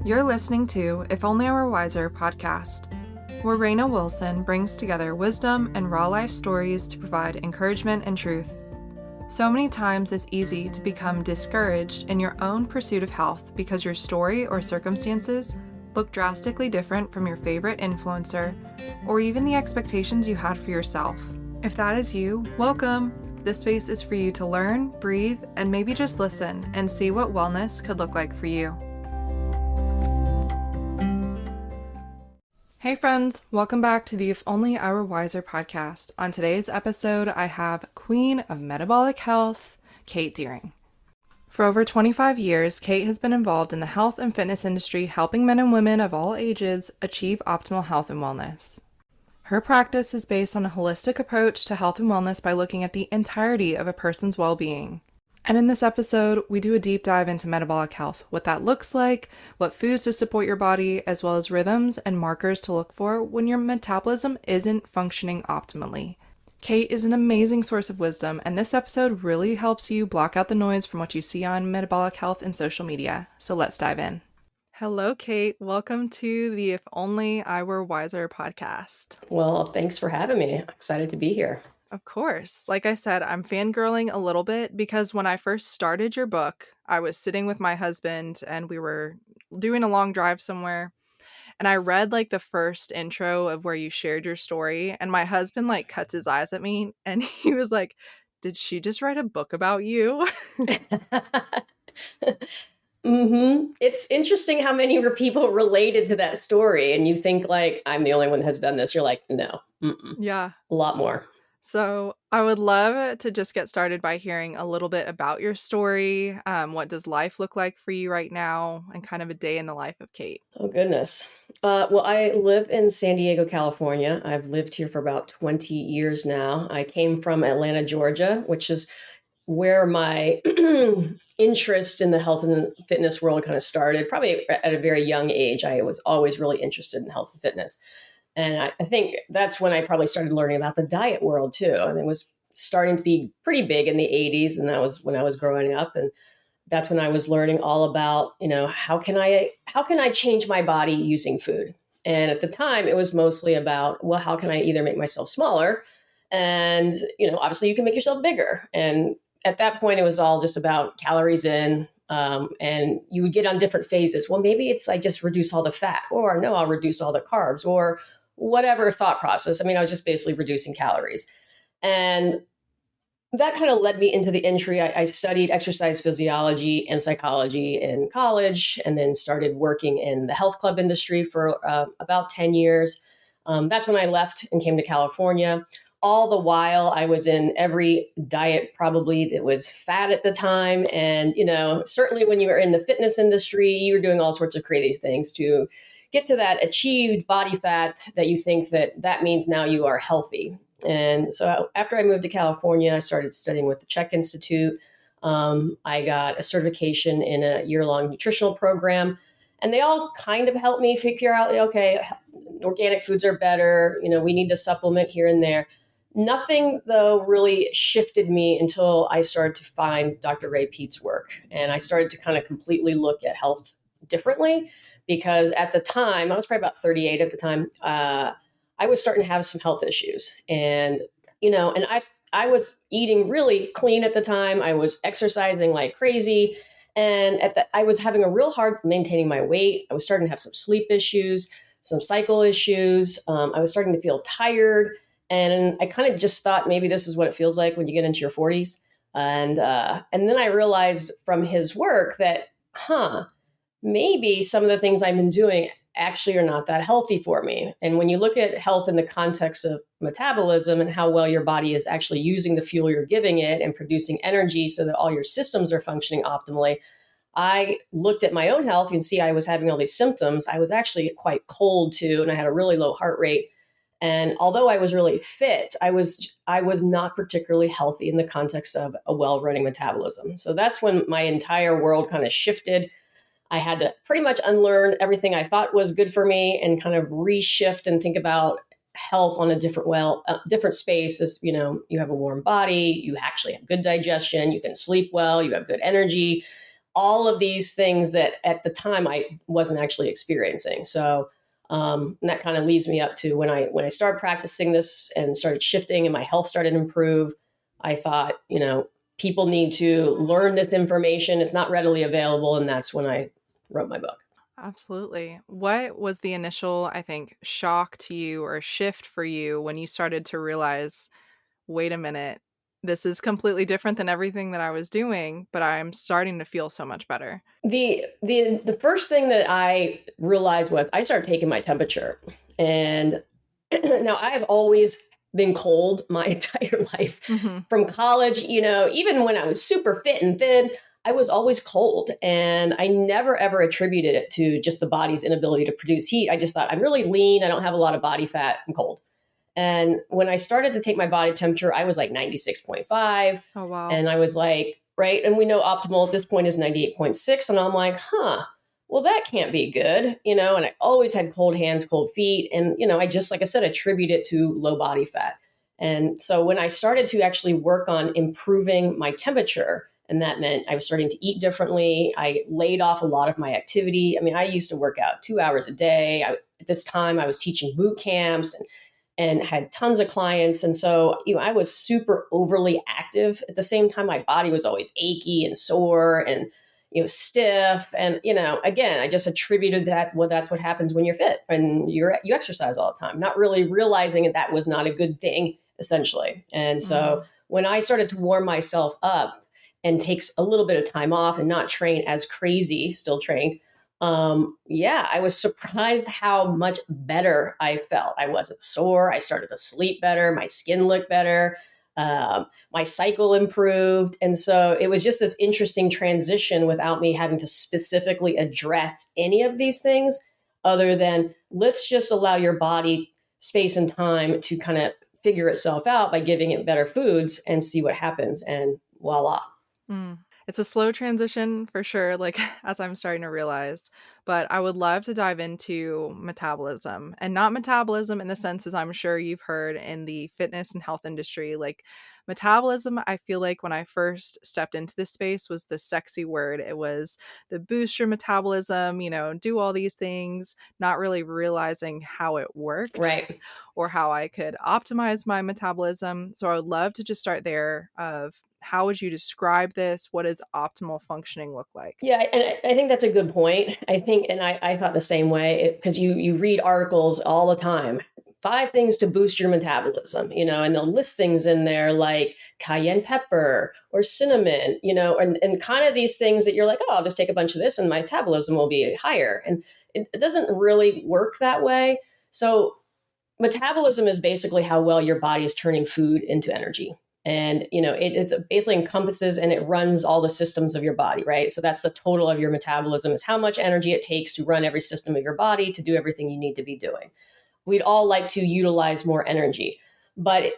You're listening to If Only I Were Wiser podcast, where Raina Wilson brings together wisdom and raw life stories to provide encouragement and truth. So many times it's easy to become discouraged in your own pursuit of health because your story or circumstances look drastically different from your favorite influencer or even the expectations you had for yourself. If that is you, welcome! This space is for you to learn, breathe, and maybe just listen and see what wellness could look like for you. Hey friends, welcome back to the If Only I Were Wiser podcast. On today's episode, I have Queen of Metabolic Health, Kate Deering. For over 25 years, Kate has been involved in the health and fitness industry, helping men and women of all ages achieve optimal health and wellness. Her practice is based on a holistic approach to health and wellness by looking at the entirety of a person's well-being. And in this episode, we do a deep dive into metabolic health, what that looks like, what foods to support your body, as well as rhythms and markers to look for when your metabolism isn't functioning optimally. Kate is an amazing source of wisdom, and this episode really helps you block out the noise from what you see on metabolic health and social media. So let's dive in. Hello, Kate. Welcome to the If Only I Were Wiser podcast. Well, thanks for having me. I'm excited to be here. Of course. Like I said, I'm fangirling a little bit because when I first started your book, I was sitting with my husband and we were doing a long drive somewhere. And I read like the first intro of where you shared your story. And my husband like cuts his eyes at me and he was like, "Did she just write a book about you?" It's interesting how many people related to that story. And you think like, I'm the only one that has done this. You're like, no. Yeah. A lot more. So I would love to just get started by hearing a little bit about your story. What does life look like for you right now, and kind of a day in the life of Kate? Oh, goodness. Well, I live in San Diego, California. I've lived here for about 20 years now. I came from Atlanta, Georgia, which is where my interest in the health and fitness world kind of started. Probably at a very young age. I was always really interested in health and fitness. And I think that's when I probably started learning about the diet world too. And it was starting to be pretty big in the 80s. And that was when I was growing up. And that's when I was learning all about, how can I change my body using food? And at the time it was mostly about, well, how can I either make myself smaller? And, obviously you can make yourself bigger. And at that point it was all just about calories in. And you would get on different phases. Well, maybe it's I just reduce all the fat, or no, I'll reduce all the carbs, or whatever thought process. I mean, I was just basically reducing calories. And that kind of led me into the industry. I studied exercise physiology and psychology in college, and then started working in the health club industry for about 10 years. That's when I left and came to California. All the while, I was in every diet probably that was fad at the time. And, certainly when you were in the fitness industry, you were doing all sorts of crazy things to get to that achieved body fat that you think that means now you are healthy. And so after I moved to California, I started studying with the CHEK Institute. I got a certification in a year-long nutritional program. And they all kind of helped me figure out, okay, organic foods are better. We need to supplement here and there. Nothing, though, really shifted me until I started to find Dr. Ray Peat's work. And I started to kind of completely look at health differently, because at the time, I was probably about 38 at the time, I was starting to have some health issues. And, I was eating really clean at the time. I was exercising like crazy. And I was having a real hard maintaining my weight. I was starting to have some sleep issues, some cycle issues. I was starting to feel tired. And I kind of just thought maybe this is what it feels like when you get into your 40s. And then I realized from his work that, maybe some of the things I've been doing actually are not that healthy for me. And when you look at health in the context of metabolism and how well your body is actually using the fuel you're giving it and producing energy so that all your systems are functioning optimally, I looked at my own health. You can see I was having all these symptoms. I was actually quite cold too, and I had a really low heart rate. And although I was really fit, I was not particularly healthy in the context of a well-running metabolism. So that's when my entire world kind of shifted. I had to pretty much unlearn everything I thought was good for me and kind of reshift and think about health on a different space. As you have a warm body, you actually have good digestion, you can sleep well, you have good energy. all of these things that at the time I wasn't actually experiencing. So and that kind of leads me up to when I started practicing this and started shifting and my health started to improve. I thought, people need to learn this information. It's not readily available. And that's when I wrote my book. Absolutely. What was the initial, I think, shock to you or shift for you when you started to realize, wait a minute, this is completely different than everything that I was doing, but I'm starting to feel so much better? The first thing that I realized was I started taking my temperature. And now I have always been cold my entire life. Mm-hmm. From college, even when I was super fit and thin, I was always cold. And I never ever attributed it to just the body's inability to produce heat. I just thought I'm really lean. I don't have a lot of body fat. I'm cold. And when I started to take my body temperature, I was like 96.5. Oh, wow. And I was like, right. And we know optimal at this point is 98.6. And I'm like, well, that can't be good. And I always had cold hands, cold feet. And, I just, like I said, attribute it to low body fat. And so when I started to actually work on improving my temperature, and that meant I was starting to eat differently, I laid off a lot of my activity. I mean, I used to work out 2 hours a day. At this time, I was teaching boot camps and had tons of clients. And so, I was super overly active. At the same time, my body was always achy and sore and, stiff. And, again, I just attributed that, well, that's what happens when you're fit and you exercise all the time, not really realizing that was not a good thing, essentially. And so when I started to warm myself up and takes a little bit of time off and not train as crazy, still trained, I was surprised how much better I felt. I wasn't sore. I started to sleep better. My skin looked better. My cycle improved. And so it was just this interesting transition without me having to specifically address any of these things other than let's just allow your body space and time to kind of figure itself out by giving it better foods and see what happens. And voila. It's a slow transition for sure, like as I'm starting to realize, but I would love to dive into metabolism, and not metabolism in the sense as I'm sure you've heard in the fitness and health industry. Like metabolism, I feel like when I first stepped into this space was the sexy word. It was the boost your metabolism, do all these things, not really realizing how it worked. Right. Or how I could optimize my metabolism. So I would love to just start there of how would you describe this? What does optimal functioning look like? Yeah, and I think that's a good point. I think, and I thought the same way because you read articles all the time. 5 things to boost your metabolism, and they'll list things in there like cayenne pepper or cinnamon, and kind of these things that you're like, oh, I'll just take a bunch of this and my metabolism will be higher. And it doesn't really work that way. So metabolism is basically how well your body is turning food into energy. And, it's basically encompasses and it runs all the systems of your body, right? So that's the total of your metabolism is how much energy it takes to run every system of your body to do everything you need to be doing. We'd all like to utilize more energy, but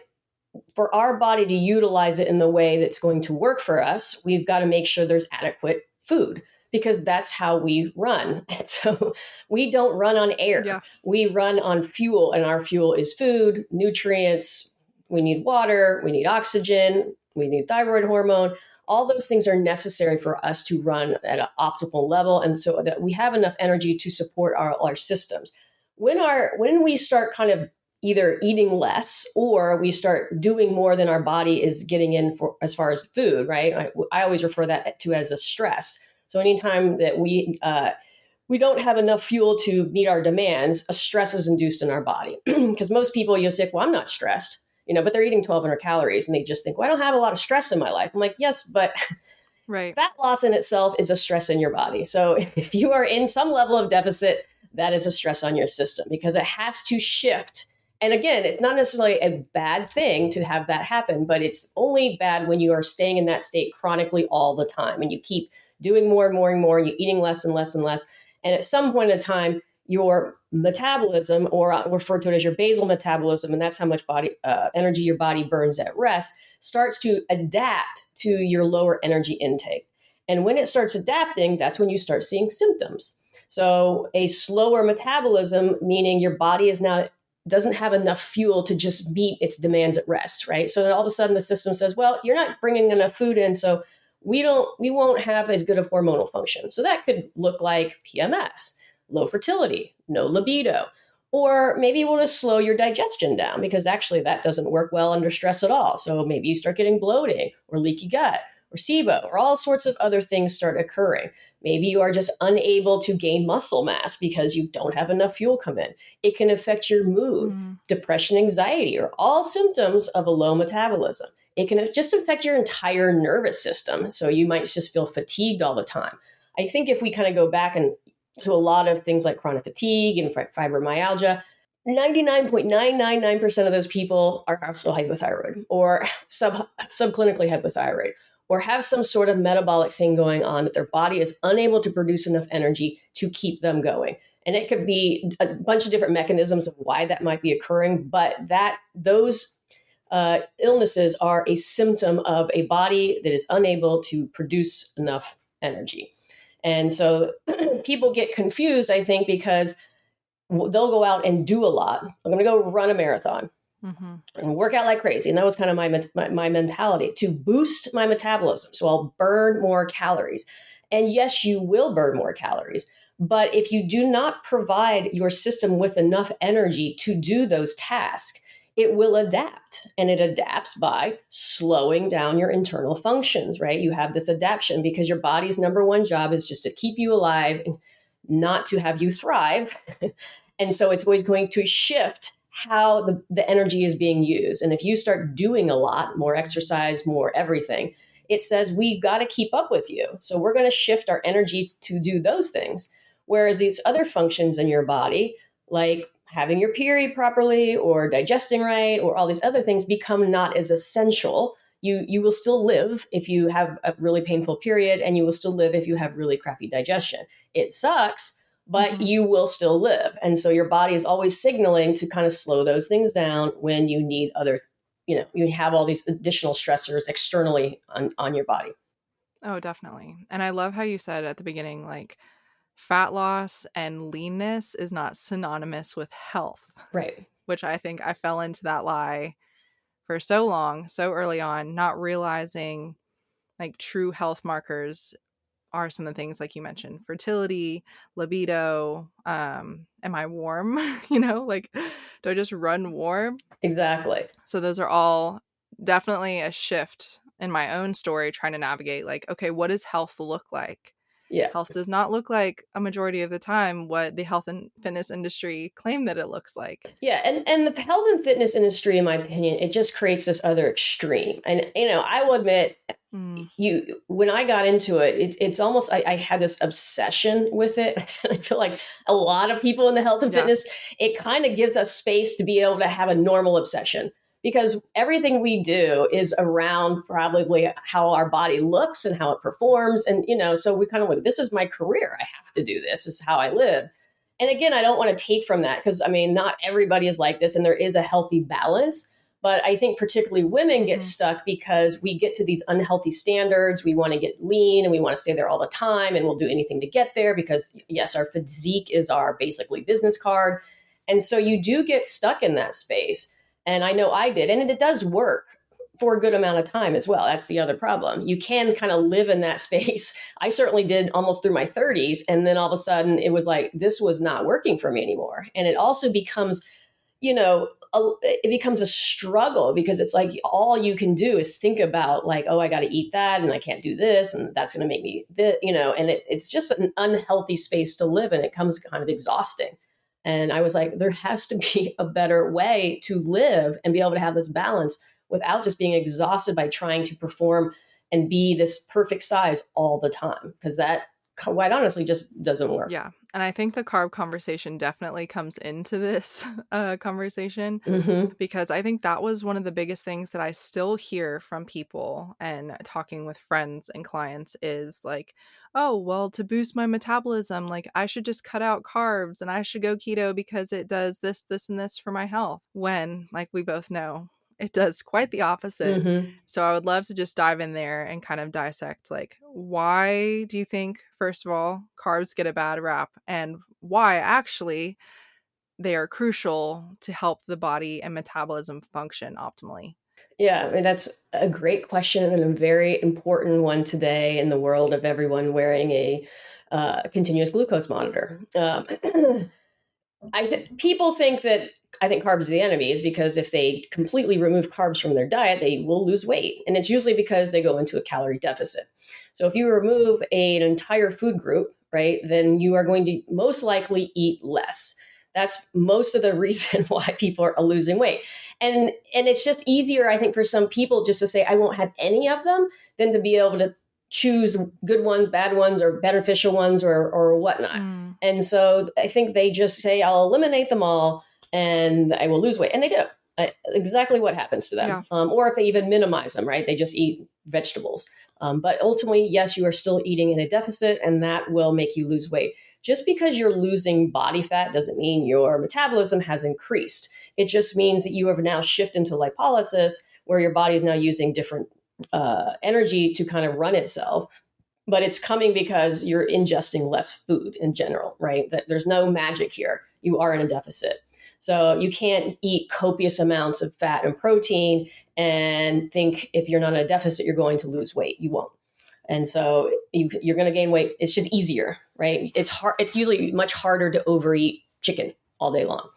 for our body to utilize it in the way that's going to work for us, we've got to make sure there's adequate food because that's how we run. And so we don't run on air. Yeah. We run on fuel, and our fuel is food, nutrients. We need water, we need oxygen, we need thyroid hormone. All those things are necessary for us to run at an optimal level. And so that we have enough energy to support our systems. When we start kind of either eating less or we start doing more than our body is getting in for as far as food, right? I always refer that to as a stress. So anytime that we don't have enough fuel to meet our demands, a stress is induced in our body. Because most people, you'll say, well, I'm not stressed, but they're eating 1,200 calories and they just think, well, I don't have a lot of stress in my life. I'm like, yes, but right. Fat loss in itself is a stress in your body. So if you are in some level of deficit, that is a stress on your system because it has to shift. And again, it's not necessarily a bad thing to have that happen, but it's only bad when you are staying in that state chronically all the time and you keep doing more and more and more, and you're eating less and less and less. And at some point in time, your metabolism, or I'll refer to it as your basal metabolism, and that's how much body energy your body burns at rest, starts to adapt to your lower energy intake. And when it starts adapting, that's when you start seeing symptoms. So a slower metabolism, meaning your body is now doesn't have enough fuel to just meet its demands at rest, right? So then all of a sudden the system says, well, you're not bringing enough food in, so we won't have as good of hormonal function. So that could look like PMS, low fertility, no libido, or maybe we'll just slow your digestion down because actually that doesn't work well under stress at all. So maybe you start getting bloating or leaky gut or SIBO or all sorts of other things start occurring. Maybe you are just unable to gain muscle mass because you don't have enough fuel come in. It can affect your mood, depression, anxiety, or all symptoms of a low metabolism. It can just affect your entire nervous system. So you might just feel fatigued all the time. I think if we kind of go back and to a lot of things like chronic fatigue and fibromyalgia, 99.999% of those people are also hypothyroid or subclinically hypothyroid or have some sort of metabolic thing going on that their body is unable to produce enough energy to keep them going. And it could be a bunch of different mechanisms of why that might be occurring, but those illnesses are a symptom of a body that is unable to produce enough energy. And so people get confused, I think, because they'll go out and do a lot. I'm going to go run a marathon and work out like crazy. And that was kind of my mentality to boost my metabolism. So I'll burn more calories. And yes, you will burn more calories. But if you do not provide your system with enough energy to do those tasks, it will adapt. And it adapts by slowing down your internal functions, right? You have this adaptation because your body's number one job is just to keep you alive and not to have you thrive. And so it's always going to shift how the energy is being used. And if you start doing a lot, more exercise, more everything, it says we've got to keep up with you. So we're going to shift our energy to do those things. Whereas these other functions in your body, like having your period properly or digesting right or all these other things, become not as essential. You will still live if you have a really painful period, and you will still live if you have really crappy digestion. It sucks, but you will still live. And so your body is always signaling to kind of slow those things down when you need other, you have all these additional stressors externally on your body. Oh, definitely. And I love how you said at the beginning, like, fat loss and leanness is not synonymous with health. Right. Which I think I fell into that lie for so long, so early on, not realizing like true health markers are some of the things like you mentioned: fertility, libido, am I warm? Like, do I just run warm? Exactly. So those are all definitely a shift in my own story, trying to navigate like, okay, what does health look like? Yeah. Health does not look like a majority of the time what the health and fitness industry claim that it looks like. Yeah, and the health and fitness industry, in my opinion, it just creates this other extreme. And I will admit, when I got into it, it's almost I had this obsession with it. I feel like a lot of people in the health and fitness, it kind of gives us space to be able to have a normal obsession, because everything we do is around probably how our body looks and how it performs. And, so we kind of like, this is my career. I have to do this. This is how I live. And again, I don't want to take from that because, not everybody is like this and there is a healthy balance. But I think particularly women get stuck because we get to these unhealthy standards. We want to get lean and we want to stay there all the time, and we'll do anything to get there because, yes, our physique is our basically business card. And so you do get stuck in that space. And I know I did. And it does work for a good amount of time as well. That's the other problem. You can kind of live in that space. I certainly did almost through my 30s. And then all of a sudden it was like, this was not working for me anymore. And it also becomes, it becomes a struggle because it's like all you can do is think about like, oh, I got to eat that and I can't do this and that's going to make me, and it's just an unhealthy space to live in. It comes kind of exhausting. And I was like, there has to be a better way to live and be able to have this balance without just being exhausted by trying to perform and be this perfect size all the time. Because that, quite honestly, just doesn't work. Yeah. And I think the carb conversation definitely comes into this conversation, because I think that was one of the biggest things that I still hear from people and talking with friends and clients is like, oh, well, to boost my metabolism, like I should just cut out carbs and I should go keto because it does this, this, and this for my health. When, like we both know, it does quite the opposite. So I would love to just dive in there and kind of dissect, like, why do you think, first of all, carbs get a bad rap, and why actually they are crucial to help the body and metabolism function optimally? Yeah, I mean, that's a great question and a very important one today in the world of everyone wearing a continuous glucose monitor. People think that I think carbs are the enemy is because if they completely remove carbs from their diet, they will lose weight. And it's usually because they go into a calorie deficit. So if you remove an entire food group, right, then you are going to most likely eat less. That's most of the reason why people are losing weight. And it's just easier, I think, for some people just to say, I won't have any of them than to be able to choose good ones, bad ones, or beneficial ones, or whatnot. Mm, And so I think they just say, I'll eliminate them all and I will lose weight. And they do. Exactly what happens to them. yeah. Or if they even minimize them, right? They just eat vegetables. But ultimately, yes, you are still eating in a deficit, and that will make you lose weight. Just because you're losing body fat doesn't mean your metabolism has increased. It just means that you have now shifted into lipolysis, where your body is now using different energy to kind of run itself, but it's coming because you're ingesting less food in general, right? That there's no magic here. You are in a deficit. So you can't eat copious amounts of fat and protein and think if you're not in a deficit, you're going to lose weight. You won't. And so you're going to gain weight. It's just easier, right? It's hard. It's usually much harder to overeat chicken all day long.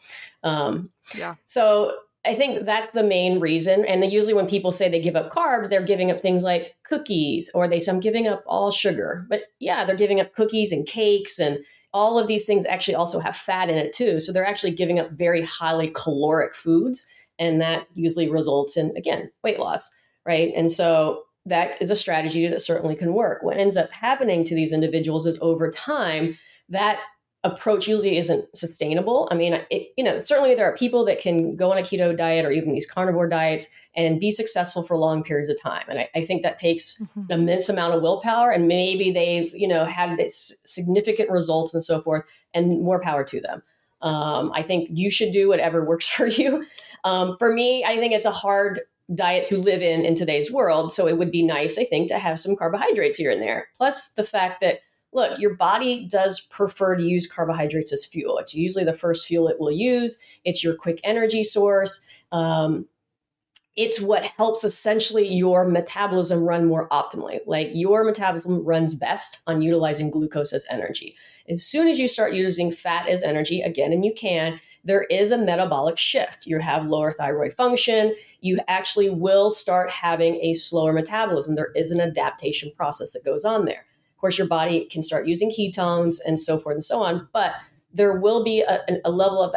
Um, Yeah. so I think that's the main reason. And usually when people say they give up carbs, they're giving up things like cookies, or they say I'm giving up all sugar. But yeah, they're giving up cookies and cakes, and all of these things actually also have fat in it too. So they're actually giving up very highly caloric foods. And that usually results in, again, weight loss, right? And so that is a strategy that certainly can work. What ends up happening to these individuals is over time, that approach usually isn't sustainable. I mean, certainly there are people that can go on a keto diet or even these carnivore diets and be successful for long periods of time. And I think that takes Mhm. an immense amount of willpower, and maybe they've, had this significant results and so forth, and more power to them. I think you should do whatever works for you. For me, I think it's a hard diet to live in today's world. So it would be nice, I think, to have some carbohydrates here and there. Plus the fact that, look, your body does prefer to use carbohydrates as fuel. It's usually the first fuel it will use. It's your quick energy source. It's what helps essentially your metabolism run more optimally. Like your metabolism runs best on utilizing glucose as energy. As soon as you start using fat as energy, again, and you can, there is a metabolic shift. You have lower thyroid function. You actually will start having a slower metabolism. There is an adaptation process that goes on there. Of course, your body can start using ketones and so forth and so on, but there will be a level of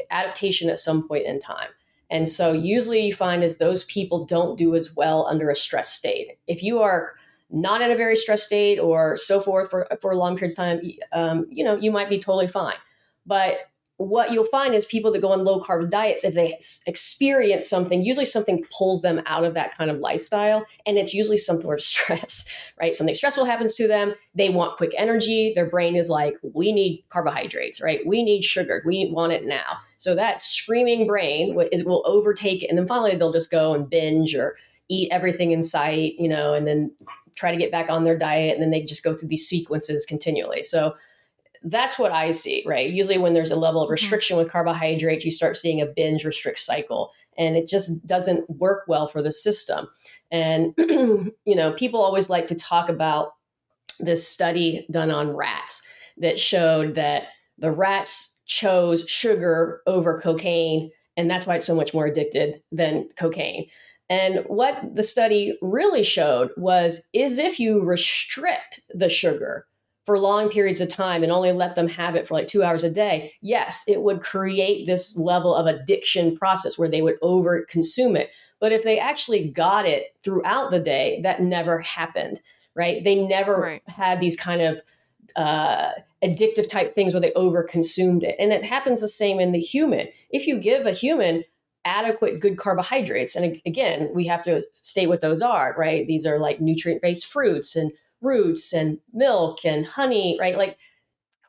adaptation at some point in time. And so usually you find is those people don't do as well under a stress state. If you are not in a very stressed state or so forth for a long period of time, you might be totally fine. But what you'll find is people that go on low carb diets, if they experience something, usually something pulls them out of that kind of lifestyle. And it's usually some sort of stress, right? Something stressful happens to them. They want quick energy. Their brain is like, we need carbohydrates, right? We need sugar. We want it now. So that screaming brain will overtake it. And then finally they'll just go and binge or eat everything in sight, and then try to get back on their diet. And then they just go through these sequences continually. So that's what I see, right? Usually when there's a level of Mhm. restriction with carbohydrates, you start seeing a binge restrict cycle, and it just doesn't work well for the system. And, people always like to talk about this study done on rats that showed that the rats chose sugar over cocaine, and that's why it's so much more addicted than cocaine. And what the study really showed is if you restrict the sugar for long periods of time and only let them have it for like 2 hours a day, yes, it would create this level of addiction process where they would over consume it. But if they actually got it throughout the day, that never happened, right? They never Right. had these kind of addictive type things where they over consumed it. And it happens the same in the human. If you give a human adequate good carbohydrates, and again, we have to state what those are, right? These are like nutrient-based fruits and roots and milk and honey, right? Like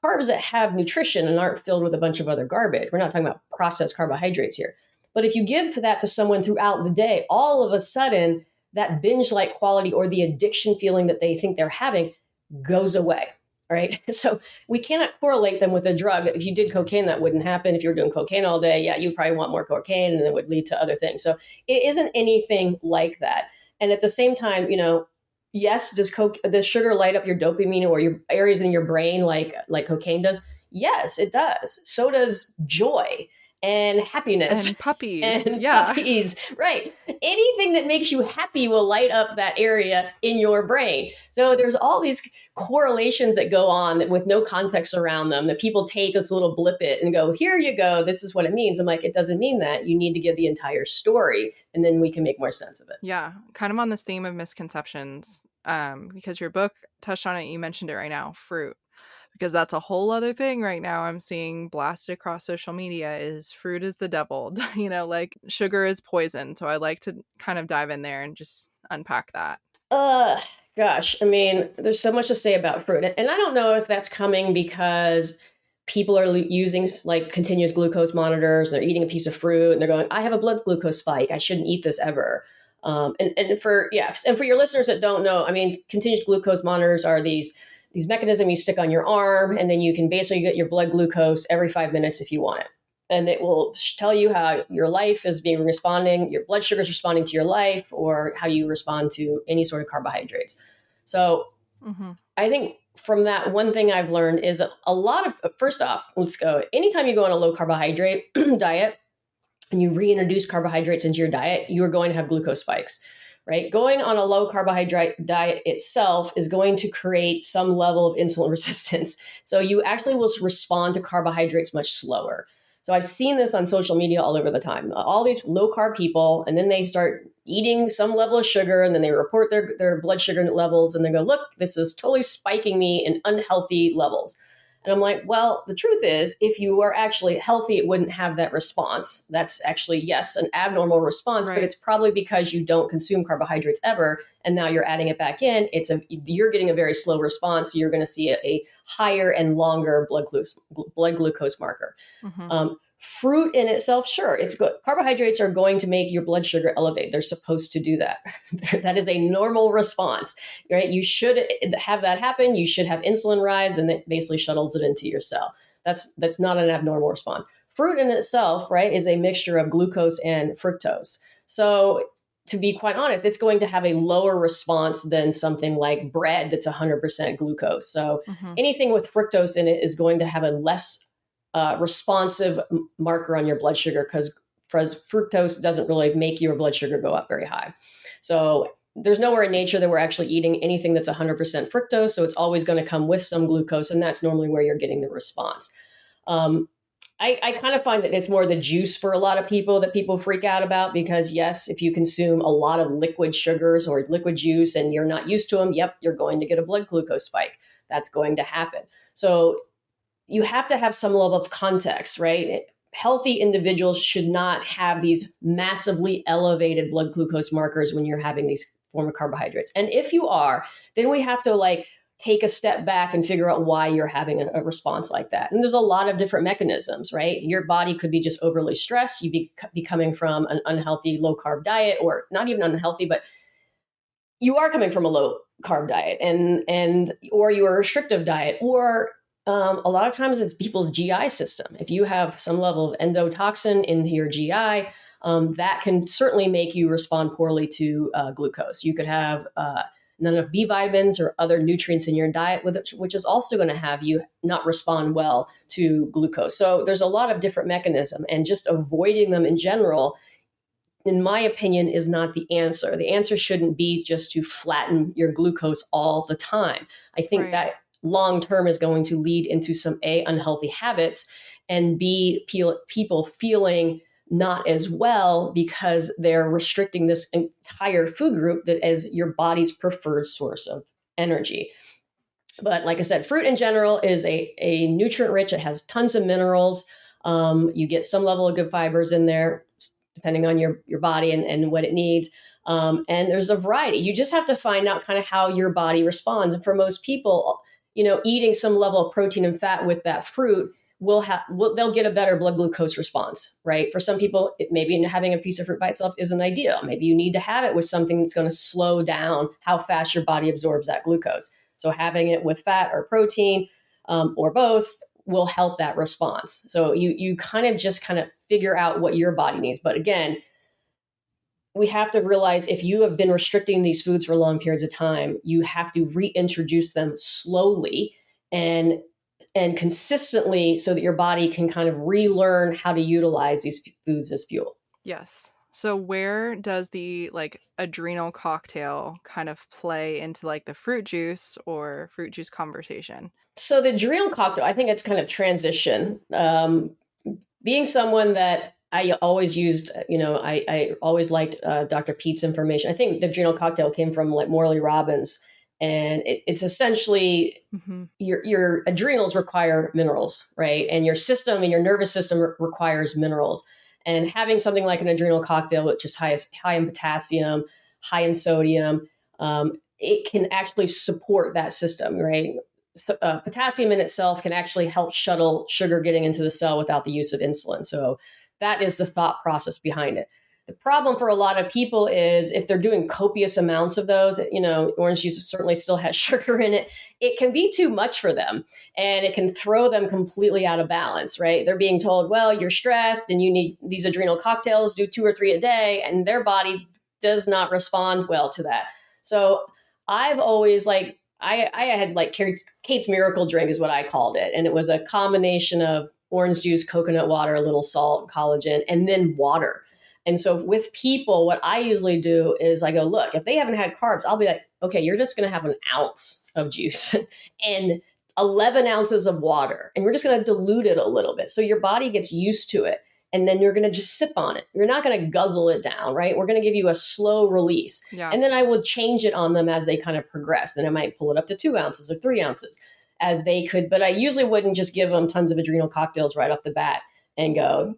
carbs that have nutrition and aren't filled with a bunch of other garbage. We're not talking about processed carbohydrates here. But if you give that to someone throughout the day, all of a sudden that binge like quality or the addiction feeling that they think they're having goes away, right? So we cannot correlate them with a drug. If you did cocaine, that wouldn't happen. If you were doing cocaine all day, yeah, you probably want more cocaine, and it would lead to other things. So it isn't anything like that. And at the same time, yes, does sugar light up your dopamine or your areas in your brain like cocaine does? Yes, it does. So does joy and happiness And puppies. and Yeah. puppies. Right. Anything that makes you happy will light up that area in your brain. So there's all these correlations that go on with no context around them that people take this little blip it and go, here you go. This is what it means. I'm like, it doesn't mean that. You need to give the entire story, and then we can make more sense of it. Yeah. Kind of on this theme of misconceptions, because your book touched on it. You mentioned it right now, fruit. Because that's a whole other thing right now I'm seeing blasted across social media is fruit is the devil, like sugar is poison. So I like to kind of dive in there and just unpack that. Gosh, I mean, there's so much to say about fruit. And I don't know if that's coming because people are using like continuous glucose monitors. They're eating a piece of fruit and they're going, I have a blood glucose spike. I shouldn't eat this ever. And for your listeners that don't know, I mean, continuous glucose monitors are these mechanisms you stick on your arm, and then you can basically get your blood glucose every 5 minutes if you want it. And it will tell you how your life is responding, your blood sugar is responding to your life, or how you respond to any sort of carbohydrates. So I think from that, one thing I've learned is a lot of, first off, let's go, anytime you go on a low carbohydrate diet and you reintroduce carbohydrates into your diet, you are going to have glucose spikes. Right? Going on a low carbohydrate diet itself is going to create some level of insulin resistance. So you actually will respond to carbohydrates much slower. So I've seen this on social media all over the time. All these low carb people, and then they start eating some level of sugar, and then they report their blood sugar levels, and they go, look, this is totally spiking me in unhealthy levels. And I'm like, well, the truth is, if you are actually healthy, it wouldn't have that response. That's actually, yes, an abnormal response, right. But it's probably because you don't consume carbohydrates ever, and now you're adding it back in. You're getting a very slow response. So you're going to see a higher and longer blood glucose marker. Fruit in itself, sure, it's good. Carbohydrates are going to make your blood sugar elevate. They're supposed to do that. That is a normal response, right? You should have that happen. You should have insulin rise, and it basically shuttles it into your cell. That's not an abnormal response. Fruit in itself, right, is a mixture of glucose and fructose. So to be quite honest, it's going to have a lower response than something like bread that's 100% glucose. So anything with fructose in it is going to have a less responsive marker on your blood sugar, because fructose doesn't really make your blood sugar go up very high. So there's nowhere in nature that we're actually eating anything that's 100% fructose. So it's always going to come with some glucose, and that's normally where you're getting the response. I kind of find that it's more the juice for a lot of people that people freak out about, because yes, if you consume a lot of liquid sugars or liquid juice and you're not used to them, yep, you're going to get a blood glucose spike. That's going to happen. So you have to have some level of context, right? Healthy individuals should not have these massively elevated blood glucose markers when you're having these form of carbohydrates. And if you are, then we have to take a step back and figure out why you're having a response like that. And there's a lot of different mechanisms, right? Your body could be just overly stressed. You be coming from an unhealthy low carb diet, or not even unhealthy, but you are coming from a low carb diet or you are a restrictive diet, or a lot of times it's people's GI system. If you have some level of endotoxin into your GI, that can certainly make you respond poorly to glucose. You could have none of B vitamins or other nutrients in your diet, which is also going to have you not respond well to glucose. So there's a lot of different mechanisms, and just avoiding them in general, in my opinion, is not the answer. The answer shouldn't be just to flatten your glucose all the time. I think that long-term is going to lead into some unhealthy habits, and people feeling not as well because they're restricting this entire food group that is your body's preferred source of energy. But like I said, fruit in general is a nutrient rich. It has tons of minerals. You get some level of good fibers in there, depending on your body and what it needs. And there's a variety. You just have to find out kind of how your body responds. And for most people, eating some level of protein and fat with that fruit they'll get a better blood glucose response, right? For some people, maybe having a piece of fruit by itself isn't ideal. Maybe you need to have it with something that's going to slow down how fast your body absorbs that glucose. So having it with fat or protein or both will help that response. So you kind of figure out what your body needs. But again, we have to realize if you have been restricting these foods for long periods of time, you have to reintroduce them slowly and consistently so that your body can kind of relearn how to utilize these foods as fuel. Yes. So where does the like adrenal cocktail kind of play into like the fruit juice or fruit juice conversation? So the adrenal cocktail, I think it's kind of transition. Being someone that I always used, I always liked Dr. Pete's information. I think the adrenal cocktail came from like Morley Robbins, and it's essentially your adrenals require minerals, right? And your system and your nervous system requires minerals. And having something like an adrenal cocktail, which is high in potassium, high in sodium, it can actually support that system, right? Potassium in itself can actually help shuttle sugar getting into the cell without the use of insulin. So that is the thought process behind it. The problem for a lot of people is if they're doing copious amounts of those, orange juice certainly still has sugar in it. It can be too much for them and it can throw them completely out of balance, right? They're being told, well, you're stressed and you need these adrenal cocktails, do 2 or 3 a day, and their body does not respond well to that. So I've always I had like Kate's Miracle Drink is what I called it. And it was a combination of orange juice, coconut water, a little salt, collagen, and then water. And so with people, what I usually do is I go, look, if they haven't had carbs, I'll be like, okay, you're just going to have an ounce of juice and 11 ounces of water. And we're just going to dilute it a little bit. So your body gets used to it. And then you're going to just sip on it. You're not going to guzzle it down, right? We're going to give you a slow release. Yeah. And then I will change it on them as they kind of progress. Then I might pull it up to 2 ounces or 3 ounces as they could. But I usually wouldn't just give them tons of adrenal cocktails right off the bat and go,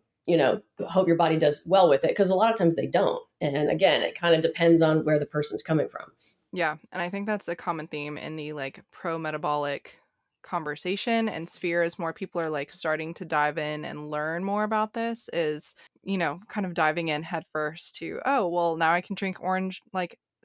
hope your body does well with it. Because a lot of times they don't. And again, it kind of depends on where the person's coming from. Yeah. And I think that's a common theme in the like pro-metabolic conversation and sphere as more people are like starting to dive in and learn more about this is, kind of diving in head first to, oh, well, now I can drink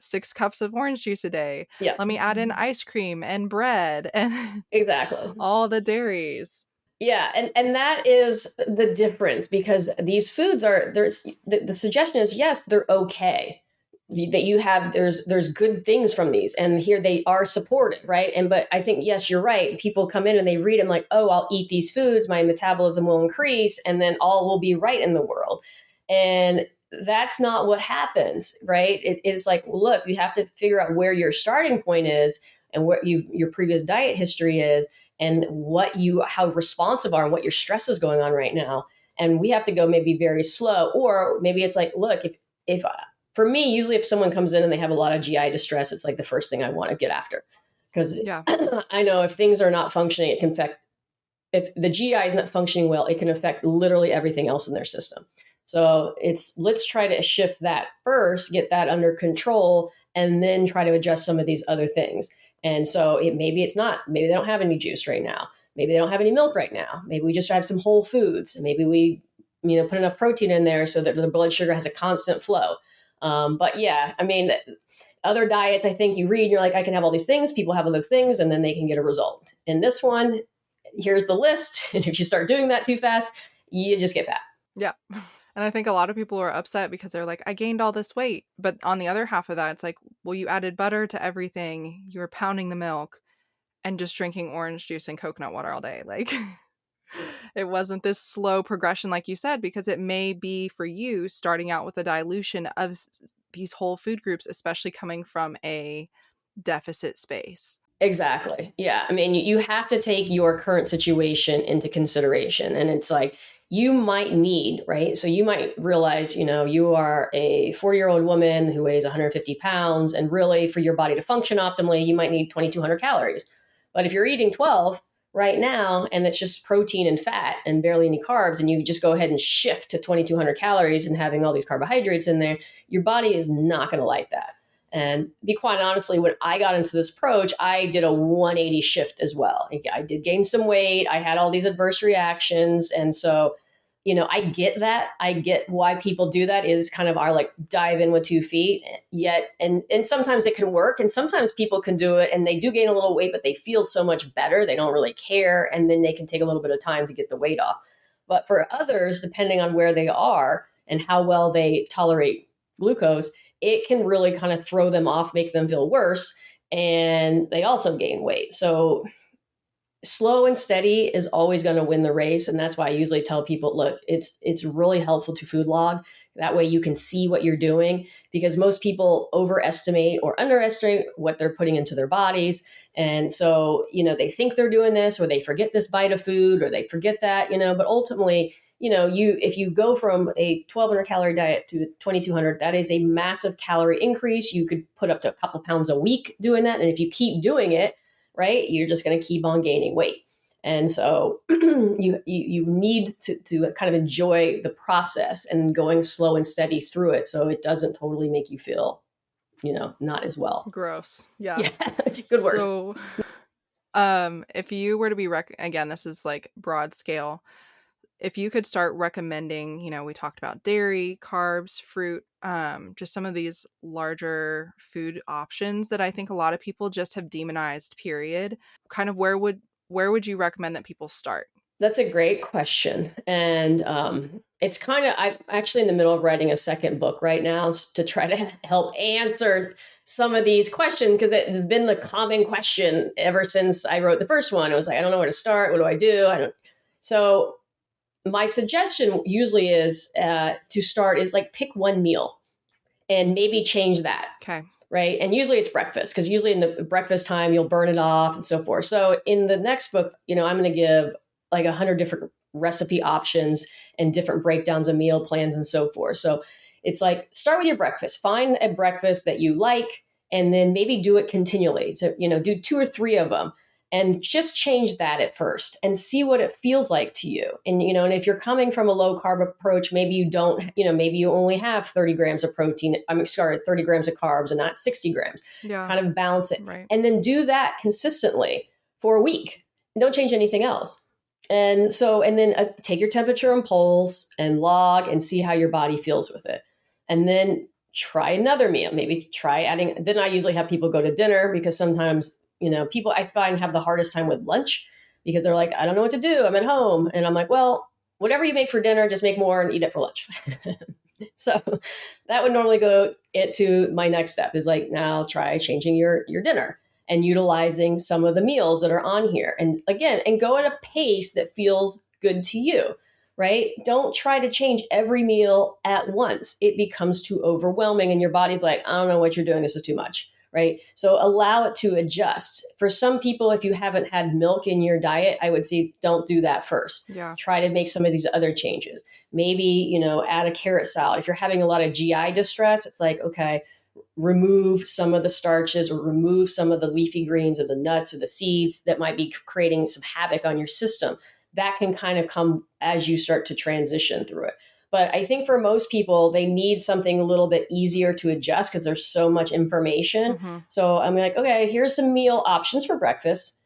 6 cups of orange juice a day. Yeah. Let me add in ice cream and bread and exactly all the dairies. Yeah. And that is the difference because these foods the suggestion is, yes, they're okay. That you have, there's good things from these and here they are supported, right? But I think, yes, you're right. People come in and they read them like, oh, I'll eat these foods, my metabolism will increase and then all will be right in the world. And that's not what happens, right? It's like, well, look, you have to figure out where your starting point is and what your previous diet history is and how responsive are and what your stress is going on right now. And we have to go maybe very slow, or maybe it's like, look, if for me, usually if someone comes in and they have a lot of GI distress, it's like the first thing I want to get after. Because I know if things are not functioning, it can affect, if the GI is not functioning well, it can affect literally everything else in their system. So let's try to shift that first, get that under control, and then try to adjust some of these other things. And so maybe they don't have any juice right now. Maybe they don't have any milk right now. Maybe we just have some whole foods. Maybe we, put enough protein in there so that the blood sugar has a constant flow. But yeah, I mean, other diets, I think you read, and you're like, I can have all these things. People have all those things, and then they can get a result. In this one, here's the list. And if you start doing that too fast, you just get fat. Yeah. And I think a lot of people are upset because they're like, I gained all this weight. But on the other half of that, it's like, well, you added butter to everything. You were pounding the milk and just drinking orange juice and coconut water all day. Like, it wasn't this slow progression, like you said, because it may be for you starting out with a dilution of these whole food groups, especially coming from a deficit space. Exactly. Yeah. I mean, you have to take your current situation into consideration. And it's like, you might need, right? So you might realize, you are a 40-year-old woman who weighs 150 pounds. And really for your body to function optimally, you might need 2,200 calories. But if you're eating 12 right now, and it's just protein and fat and barely any carbs, and you just go ahead and shift to 2,200 calories and having all these carbohydrates in there, your body is not going to like that. And be quite honestly, when I got into this approach, I did a 180 shift as well. I did gain some weight. I had all these adverse reactions. And so, I get that. I get why people do that, is kind of our like dive in with 2 feet yet. And sometimes it can work, and sometimes people can do it and they do gain a little weight, but they feel so much better. They don't really care. And then they can take a little bit of time to get the weight off. But for others, depending on where they are and how well they tolerate glucose, it can really kind of throw them off, make them feel worse. And they also gain weight. So slow and steady is always going to win the race. And that's why I usually tell people, look, it's really helpful to food log. That way you can see what you're doing, because most people overestimate or underestimate what they're putting into their bodies. And so, they think they're doing this, or they forget this bite of food, or they forget that, but ultimately, if you go from a 1,200 calorie diet to 2,200, that is a massive calorie increase. You could put up to a couple pounds a week doing that. And if you keep doing it, right, you're just going to keep on gaining weight. And so you need to kind of enjoy the process and going slow and steady through it, so it doesn't totally make you feel, not as well. Gross. Yeah. Good word. So if you were to be, again, this is like broad scale, if you could start recommending, we talked about dairy, carbs, fruit, just some of these larger food options that I think a lot of people just have demonized, period. Kind of where would you recommend that people start? That's a great question. And it's kind of, I'm actually in the middle of writing a second book right now to try to help answer some of these questions, because it has been the common question ever since I wrote the first one. I was like, I don't know where to start. What do I do? So my suggestion usually is to start is like pick one meal and maybe change that. Okay. Right. And usually it's breakfast, because usually in the breakfast time, you'll burn it off and so forth. So in the next book, I'm going to give like 100 different recipe options and different breakdowns of meal plans and so forth. So it's like, start with your breakfast, find a breakfast that you like, and then maybe do it continually. So, do 2 or 3 of them. And just change that at first and see what it feels like to you. And, and if you're coming from a low carb approach, maybe you don't, maybe you only have 30 grams of protein, 30 grams of carbs and not 60 grams. Yeah. Kind of balance it. Right. And then do that consistently for a week. And don't change anything else. And so, and then take your temperature and pulse and log and see how your body feels with it. And then try another meal. Maybe try adding, then I usually have people go to dinner, because sometimes people I find have the hardest time with lunch, because they're like, I don't know what to do. I'm at home. And I'm like, well, whatever you make for dinner, just make more and eat it for lunch. So that would normally go to my next step, is like, now try changing your dinner and utilizing some of the meals that are on here. And again, and go at a pace that feels good to you, right? Don't try to change every meal at once. It becomes too overwhelming and your body's like, I don't know what you're doing. This is too much. Right. So allow it to adjust. For some people, if you haven't had milk in your diet, I would say don't do that first. Yeah. Try to make some of these other changes. Maybe, add a carrot salad. If you're having a lot of GI distress, it's like, okay, remove some of the starches or remove some of the leafy greens or the nuts or the seeds that might be creating some havoc on your system. That can kind of come as you start to transition through it. But I think for most people, they need something a little bit easier to adjust, because there's so much information. Mm-hmm. So I'm like, okay, here's some meal options for breakfast.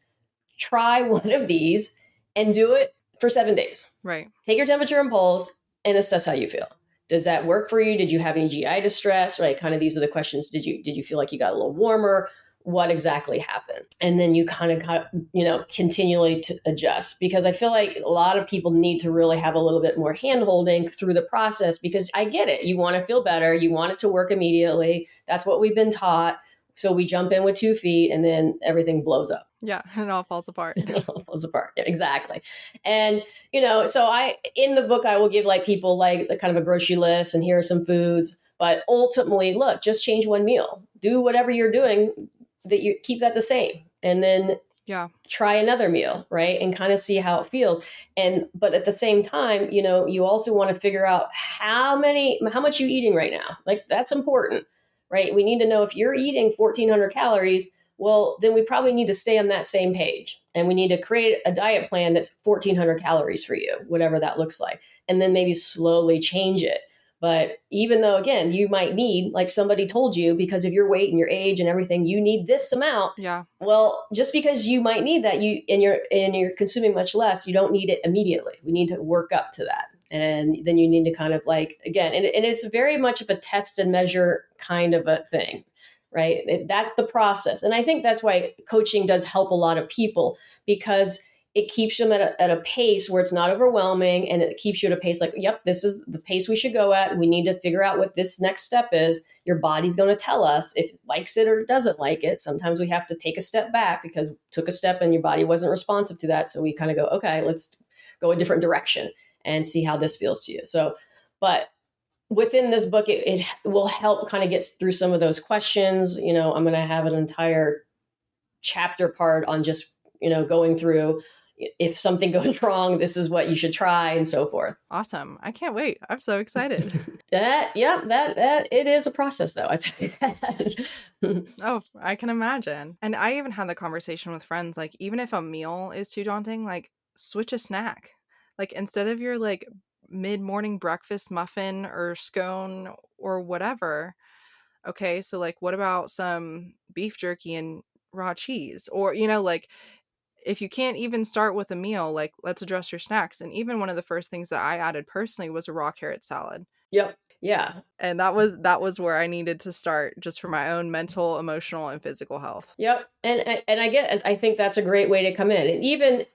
Try one of these and do it for 7 days. Right. Take your temperature and pulse and assess how you feel. Does that work for you? Did you have any GI distress? Right. Kind of these are the questions. Did you feel like you got a little warmer? What exactly happened? And then you kind of, continually to adjust, because I feel like a lot of people need to really have a little bit more hand holding through the process, because I get it. You want to feel better. You want it to work immediately. That's what we've been taught. So we jump in with 2 feet and then everything blows up. Yeah. And it all falls apart. It all falls apart. Yeah, exactly. And, so in the book, I will give like people like the kind of a grocery list, and here are some foods, but ultimately, look, just change one meal, do whatever you're doing, that you keep that the same, and then try another meal, right? And kind of see how it feels. But at the same time, you also want to figure out how much you eating right now. Like, that's important, right? We need to know if you're eating 1,400 calories, well, then we probably need to stay on that same page, and we need to create a diet plan that's 1,400 calories for you, whatever that looks like, and then maybe slowly change it. But even though, again, you might need, like somebody told you, because of your weight and your age and everything, you need this amount. Yeah. Well, just because you might need that, you're consuming much less, you don't need it immediately. We need to work up to that. And then you need to kind of like, again, and it's very much of a test and measure kind of a thing, right? That's the process. And I think that's why coaching does help a lot of people, because it keeps them at a pace where it's not overwhelming, and it keeps you at a pace like, yep, this is the pace we should go at. We need to figure out what this next step is. Your body's going to tell us if it likes it or doesn't like it. Sometimes we have to take a step back because we took a step and your body wasn't responsive to that. So we kind of go, okay, let's go a different direction and see how this feels to you. So, but within this book, it will help kind of get through some of those questions. I'm going to have an entire chapter part on just, going through, if something goes wrong, this is what you should try, and so forth. Awesome. I can't wait. I'm so excited. That it is a process, though. I tell you that. Oh, I can imagine. And I even had the conversation with friends, like, even if a meal is too daunting, like, switch a snack. Like, instead of your like mid-morning breakfast muffin or scone or whatever. Okay, so like, what about some beef jerky and raw cheese? Or, like, if you can't even start with a meal, like, let's address your snacks. And even one of the first things that I added personally was a raw carrot salad. Yep. Yeah. And that was where I needed to start, just for my own mental, emotional, and physical health. Yep. And I think that's a great way to come in. And even,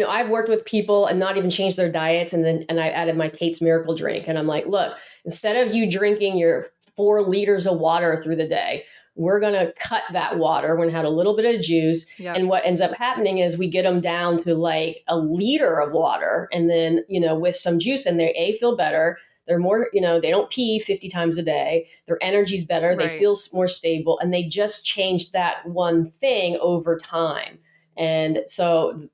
I've worked with people and not even changed their diets. And I added my Kate's Miracle drink. And I'm like, look, instead of you drinking your 4 liters of water through the day, we're going to cut that water. We're going to have a little bit of juice. Yep. And what ends up happening is we get them down to like a liter of water. And then, with some juice, and they feel better. They're more, they don't pee 50 times a day. Their energy's better. Right. They feel more stable. And they just change that one thing over time. And so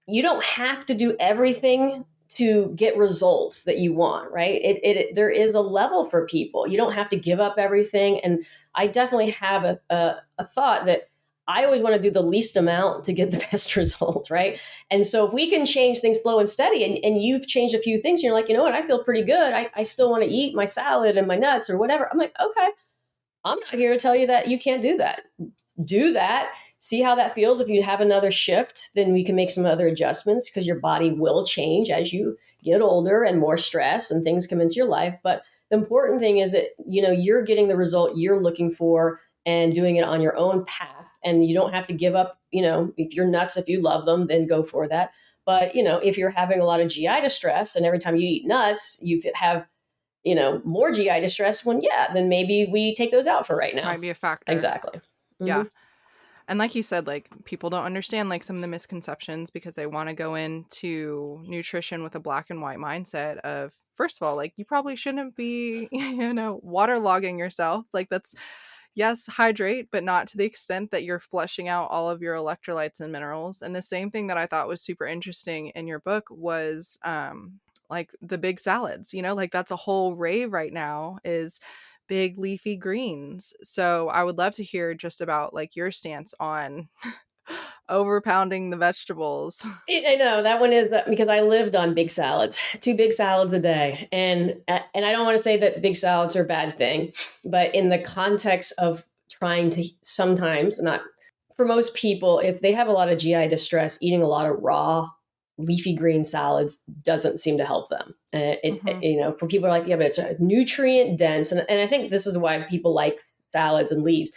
you don't have to do everything to get results that you want, right? There is a level for people. You don't have to give up everything. And I definitely have a thought that I always want to do the least amount to get the best result, right? And so if we can change things slow and steady, and you've changed a few things, you're like, you know what, I feel pretty good. I still want to eat my salad and my nuts or whatever. I'm like, okay, I'm not here to tell you that you can't do that. Do that. See how that feels. If you have another shift, then we can make some other adjustments, because your body will change as you get older and more stress and things come into your life. But the important thing is that, you're getting the result you're looking for and doing it on your own path. And you don't have to give up, if you're nuts, if you love them, then go for that. But, if you're having a lot of GI distress and every time you eat nuts, you have, more GI distress, then maybe we take those out for right now. Might be a factor. Exactly. Mm-hmm. Yeah. And like you said, like, people don't understand like some of the misconceptions, because they want to go into nutrition with a black and white mindset of, first of all, like, you probably shouldn't be, waterlogging yourself. Like, that's, yes, hydrate, but not to the extent that you're flushing out all of your electrolytes and minerals. And the same thing that I thought was super interesting in your book was like the big salads, like, that's a whole rave right now, is big leafy greens. So I would love to hear just about like your stance on overpounding the vegetables. I know that one is because I lived on big salads, 2 big salads a day. And I don't want to say that big salads are a bad thing, but in the context of trying to sometimes, not for most people, if they have a lot of GI distress, eating a lot of raw leafy green salads doesn't seem to help them. For people who are like, yeah, but it's a nutrient dense. And I think this is why people like salads and leaves.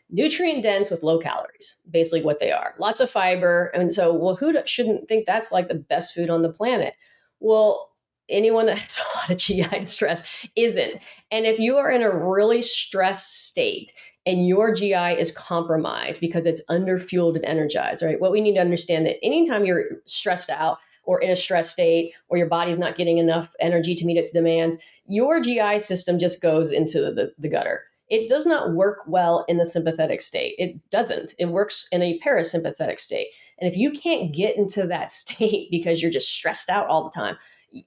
Nutrient dense with low calories, basically what they are. Lots of fiber. And so, who shouldn't think that's like the best food on the planet? Well, anyone that has a lot of GI distress isn't. And if you are in a really stressed state and your GI is compromised because it's underfueled and energized, right? What we need to understand that anytime you're stressed out or in a stress state, or your body's not getting enough energy to meet its demands, your GI system just goes into the gutter. It does not work well in the sympathetic state. It doesn't. It works in a parasympathetic state. And if you can't get into that state because you're just stressed out all the time,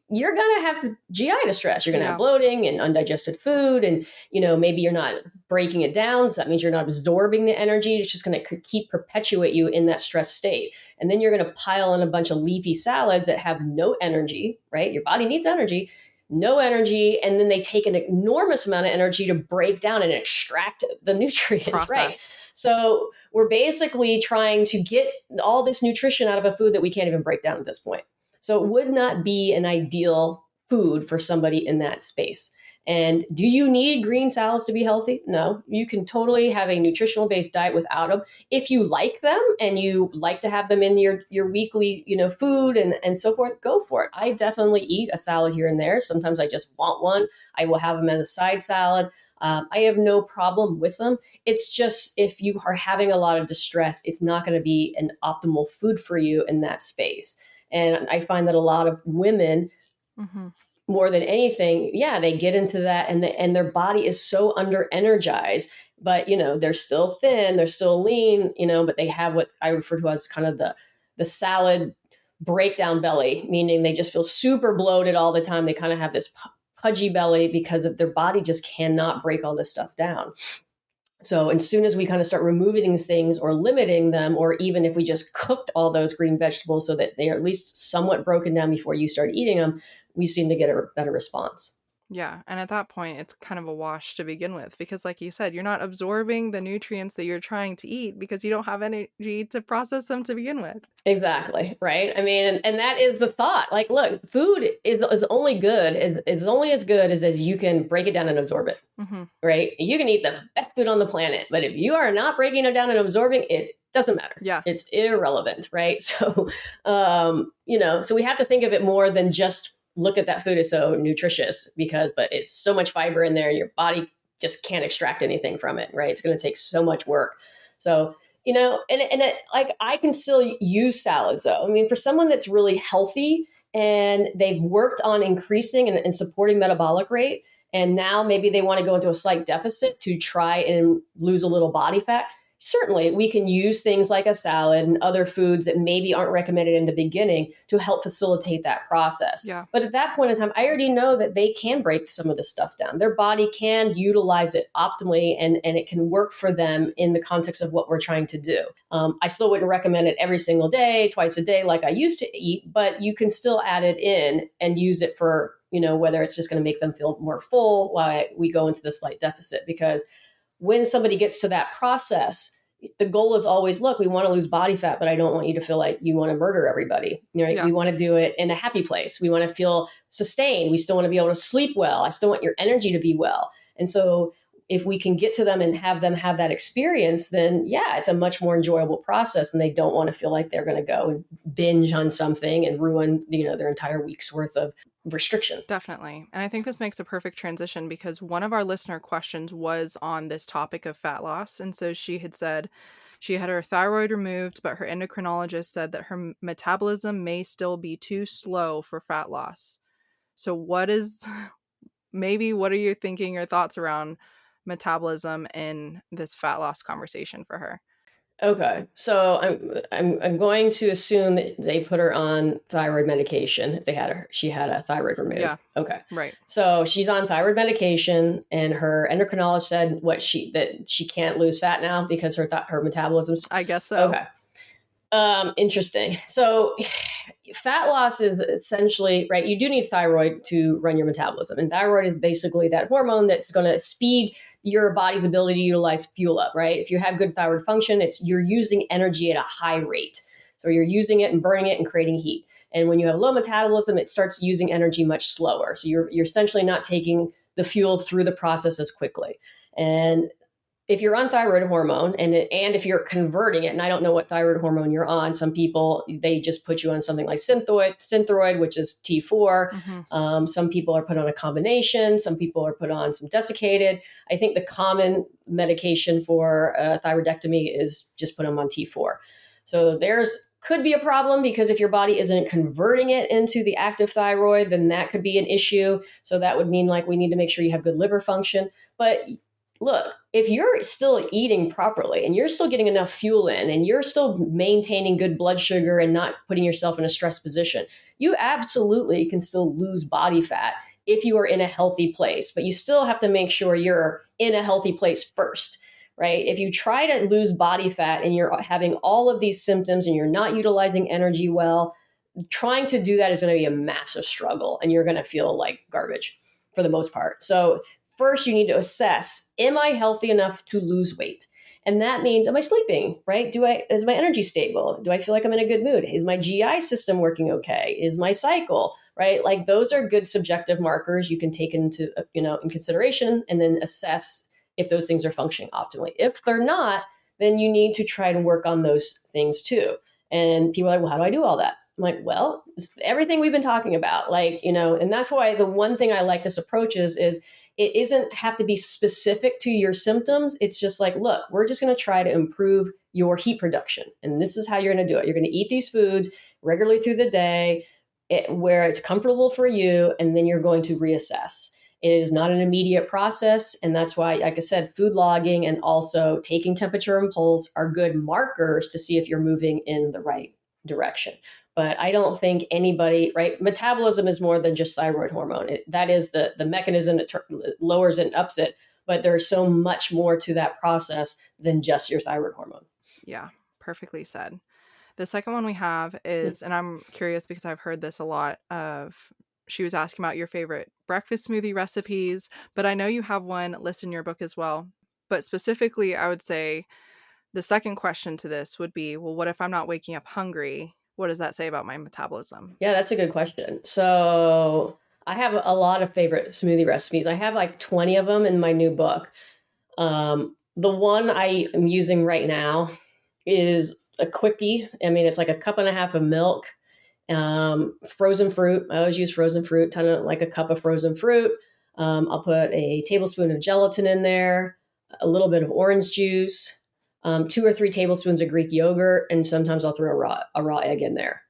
you're going to have GI distress. You're going to have bloating and undigested food. And, maybe you're not breaking it down. So that means you're not absorbing the energy. It's just going to perpetuate you in that stress state. And then you're going to pile in a bunch of leafy salads that have no energy, right? Your body needs energy, no energy. And then they take an enormous amount of energy to break down and extract the nutrients, process. Right? So we're basically trying to get all this nutrition out of a food that we can't even break down at this point. So it would not be an ideal food for somebody in that space. And do you need green salads to be healthy? No, you can totally have a nutritional based diet without them. If you like them and you like to have them in your weekly, food and so forth, go for it. I definitely eat a salad here and there. Sometimes I just want one. I will have them as a side salad. I have no problem with them. It's just if you are having a lot of distress, it's not going to be an optimal food for you in that space. And I find that a lot of women, more than anything, they get into that and their body is so under energized, but they're still thin, they're still lean, but they have what I refer to as kind of the salad breakdown belly, meaning they just feel super bloated all the time. They kind of have this pudgy belly because of their body just cannot break all this stuff down. So as soon as we kind of start removing these things or limiting them, or even if we just cooked all those green vegetables so that they are at least somewhat broken down before you start eating them, we seem to get a better response. Yeah. And at that point, it's kind of a wash to begin with, because like you said, you're not absorbing the nutrients that you're trying to eat because you don't have energy to process them to begin with. Exactly. Right. I mean, and that is the thought. Like, look, food is only good is only as good as you can break it down and absorb it. Right. You can eat the best food on the planet, but if you are not breaking it down and absorbing it, doesn't matter. Yeah. It's irrelevant. Right. So, so we have to think of it more than just look at that food as so nutritious but it's so much fiber in there. Your body just can't extract anything from it. Right. It's going to take so much work. So, like I can still use salads though. I mean, for someone that's really healthy and they've worked on increasing and supporting metabolic rate, and now maybe they want to go into a slight deficit to try and lose a little body fat, certainly we can use things like a salad and other foods that maybe aren't recommended in the beginning to help facilitate that process. Yeah. But at that point in time, I already know that they can break some of this stuff down. Their body can utilize it optimally and it can work for them in the context of what we're trying to do. I still wouldn't recommend it every single day, twice a day like I used to eat, but you can still add it in and use it for, whether it's just going to make them feel more full while we go into the slight deficit. Because when somebody gets to that process, the goal is always, look, we want to lose body fat, but I don't want you to feel like you want to murder everybody. Right? Yeah. We want to do it in a happy place. We want to feel sustained. We still want to be able to sleep well. I still want your energy to be well. And so if we can get to them and have them have that experience, then it's a much more enjoyable process. And they don't want to feel like they're going to go and binge on something and ruin, their entire week's worth of restriction. Definitely. And I think this makes a perfect transition because one of our listener questions was on this topic of fat loss. And so she had said she had her thyroid removed, but her endocrinologist said that her metabolism may still be too slow for fat loss. So what are you thinking or thoughts around metabolism in this fat loss conversation for her? Okay, so I'm going to assume that they put her on thyroid medication if she had a thyroid removed. Yeah. Okay. Right. So she's on thyroid medication, and her endocrinologist said that she can't lose fat now because her metabolism's. I guess so. Okay. Interesting. So fat loss is essentially, right, you do need thyroid to run your metabolism. And thyroid is basically that hormone that's going to speed your body's ability to utilize fuel up, right? If you have good thyroid function, you're using energy at a high rate. So you're using it and burning it and creating heat. And when you have low metabolism, it starts using energy much slower. So you're essentially not taking the fuel through the process as quickly. And if you're on thyroid hormone and if you're converting it, and I don't know what thyroid hormone you're on, some people, they just put you on something like Synthroid, which is T4. Mm-hmm. Some people are put on a combination. Some people are put on some desiccated. I think the common medication for thyroidectomy is just put them on T4. So could be a problem because if your body isn't converting it into the active thyroid, then that could be an issue. So that would mean we need to make sure you have good liver function. But look, if you're still eating properly and you're still getting enough fuel in and you're still maintaining good blood sugar and not putting yourself in a stress position, you absolutely can still lose body fat if you are in a healthy place. But you still have to make sure you're in a healthy place first, right? If you try to lose body fat and you're having all of these symptoms and you're not utilizing energy well, trying to do that is going to be a massive struggle and you're going to feel like garbage for the most part. So first, you need to assess, am I healthy enough to lose weight? And that means, am I sleeping, right? Is my energy stable? Do I feel like I'm in a good mood? Is my GI system working okay? Is my cycle, right? Like those are good subjective markers you can take into, in consideration and then assess if those things are functioning optimally. If they're not, then you need to try to work on those things too. And people are like, well, how do I do all that? I'm like, well, it's everything we've been talking about, and that's why the one thing I like this approach is it isn't have to be specific to your symptoms. It's just like, look, we're just going to try to improve your heat production. And this is how you're going to do it. You're going to eat these foods regularly through the day where it's comfortable for you. And then you're going to reassess. It is not an immediate process. And that's why, like I said, food logging and also taking temperature and pulse are good markers to see if you're moving in the right direction. But I don't think anybody, right? Metabolism is more than just thyroid hormone. That is the mechanism that lowers and ups it. But there's so much more to that process than just your thyroid hormone. Yeah, perfectly said. The second one we have is, and I'm curious because I've heard this a lot she was asking about your favorite breakfast smoothie recipes, but I know you have one listed in your book as well. But specifically, I would say the second question to this would be, well, what if I'm not waking up hungry? What does that say about my metabolism? Yeah, that's a good question. So I have a lot of favorite smoothie recipes. I have like 20 of them in my new book. The one I am using right now is a quickie. I mean, it's like a cup and a half of milk, frozen fruit. I always use frozen fruit, like a cup of frozen fruit. I'll put a tablespoon of gelatin in there, a little bit of orange juice, 2 or 3 tablespoons of Greek yogurt, and sometimes I'll throw a raw egg in there.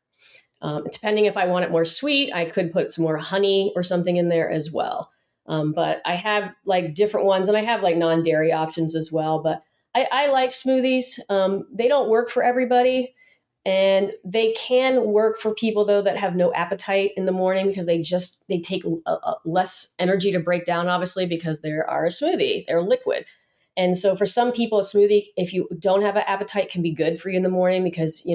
Depending if I want it more sweet, I could put some more honey or something in there as well. But I have like different ones, and I have like non-dairy options as well. But I like smoothies. They don't work for everybody. And they can work for people, though, that have no appetite in the morning because they take less energy to break down, obviously, because they are a smoothie. They're liquid. And so for some people, a smoothie, if you don't have an appetite, can be good for you in the morning because,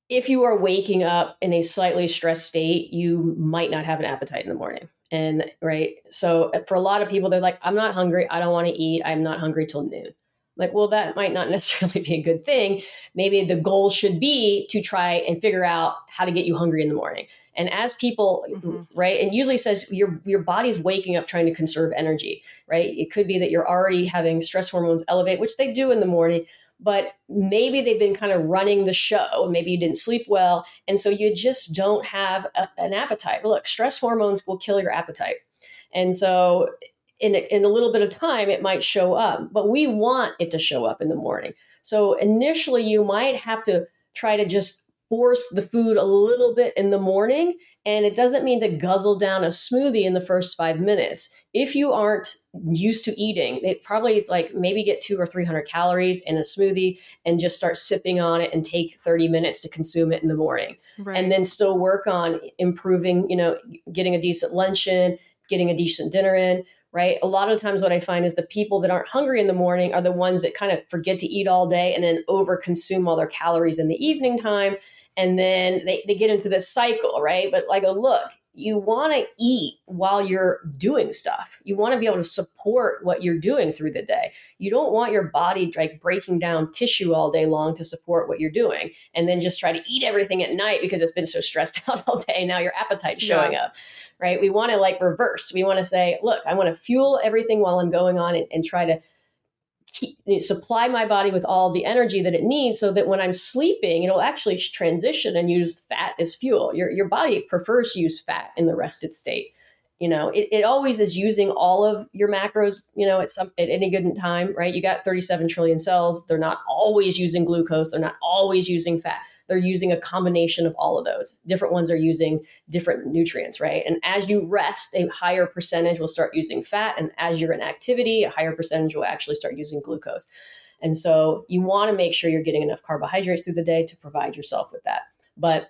if you are waking up in a slightly stressed state, you might not have an appetite in the morning. And right. So for a lot of people, they're like, I'm not hungry. I don't want to eat. I'm not hungry till noon. Like, well, that might not necessarily be a good thing. Maybe the goal should be to try and figure out how to get you hungry in the morning. And as people, right, and usually says your body's waking up trying to conserve energy, right? It could be that you're already having stress hormones elevate, which they do in the morning, but maybe they've been kind of running the show. Maybe you didn't sleep well. And so you just don't have an appetite. Look, stress hormones will kill your appetite. And so in a little bit of time, it might show up, but we want it to show up in the morning. So initially you might have to try to just force the food a little bit in the morning. And it doesn't mean to guzzle down a smoothie in the first 5 minutes. If you aren't used to eating, they probably like maybe get 200 or 300 calories in a smoothie and just start sipping on it and take 30 minutes to consume it in the morning. Right. And then still work on improving, getting a decent lunch in, getting a decent dinner in. Right. A lot of times what I find is the people that aren't hungry in the morning are the ones that kind of forget to eat all day and then over consume all their calories in the evening time. And then they get into this cycle, right? But like, look, you want to eat while you're doing stuff. You want to be able to support what you're doing through the day. You don't want your body like breaking down tissue all day long to support what you're doing and then just try to eat everything at night because it's been so stressed out all day. Now your appetite's showing up, right? We want to like reverse. We want to say, look, I want to fuel everything while I'm going on and try to supply my body with all the energy that it needs so that when I'm sleeping, it'll actually transition and use fat as fuel. Your body prefers to use fat in the rested state. It always is using all of your macros, at any given time, right? You got 37 trillion cells. They're not always using glucose. They're not always using fat. They're using a combination of all of those. Different ones are using different nutrients, right? And as you rest, a higher percentage will start using fat. And as you're in activity, a higher percentage will actually start using glucose. And so you want to make sure you're getting enough carbohydrates through the day to provide yourself with that. But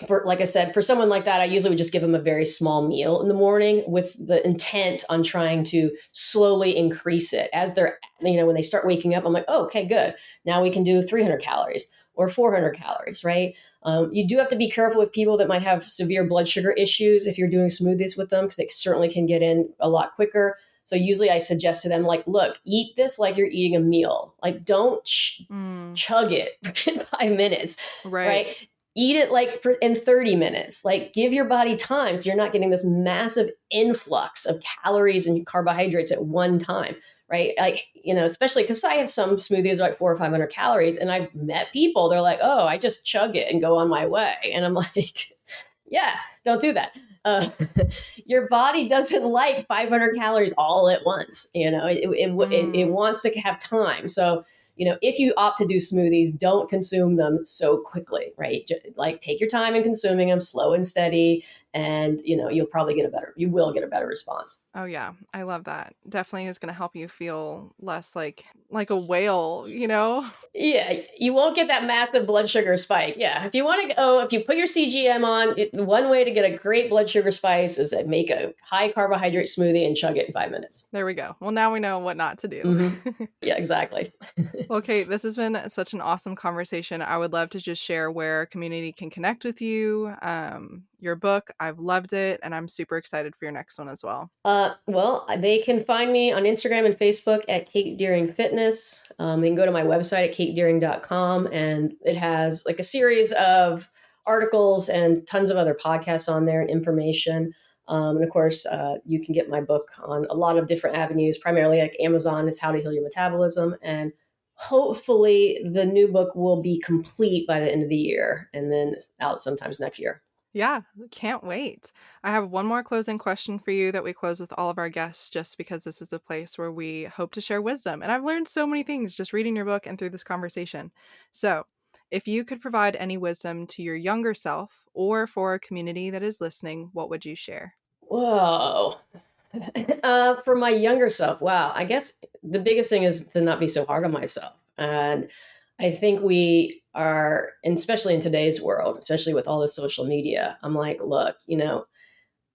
like I said, for someone like that, I usually would just give them a very small meal in the morning with the intent on trying to slowly increase it. As they're, when they start waking up, I'm like, oh, okay, good. Now we can do 300 calories. Or 400 calories, right? You do have to be careful with people that might have severe blood sugar issues if you're doing smoothies with them, because they certainly can get in a lot quicker. So usually I suggest to them, like, look, eat this like you're eating a meal. Like, don't chug it in 5 minutes, right? Eat it in 30 minutes. Like, give your body time so you're not getting this massive influx of calories and carbohydrates at one time, right? Like, especially because I have some smoothies like 400 or 500 calories, and I've met people, they're like, oh, I just chug it and go on my way. And I'm like, yeah, don't do that. Your body doesn't like 500 calories all at once. It wants to have time. So, if you opt to do smoothies, don't consume them so quickly, right? Like, take your time in consuming them, slow and steady, and you will get a better response. Oh yeah, I love that. Definitely is going to help you feel less like a whale, Yeah, you won't get that massive blood sugar spike. Yeah, if you put your CGM on, one way to get a great blood sugar spike is to make a high carbohydrate smoothie and chug it in 5 minutes. There we go. Well, now we know what not to do. Mm-hmm. Yeah, exactly. Well, Kate, this has been such an awesome conversation. I would love to just share where a community can connect with you. Your book, I've loved it, and I'm super excited for your next one as well. Well, they can find me on Instagram and Facebook at Kate Deering Fitness. They can go to my website at katedeering.com, and it has like a series of articles and tons of other podcasts on there and information. And of course, you can get my book on a lot of different avenues, primarily like Amazon is How to Heal Your Metabolism. And hopefully the new book will be complete by the end of the year and then out sometimes next year. Yeah, can't wait. I have one more closing question for you that we close with all of our guests, just because this is a place where we hope to share wisdom. And I've learned so many things just reading your book and through this conversation. So if you could provide any wisdom to your younger self or for a community that is listening, what would you share? Whoa. For my younger self, wow. I guess the biggest thing is to not be so hard on myself. And I think we are, and especially in today's world, especially with all this social media, I'm like, look,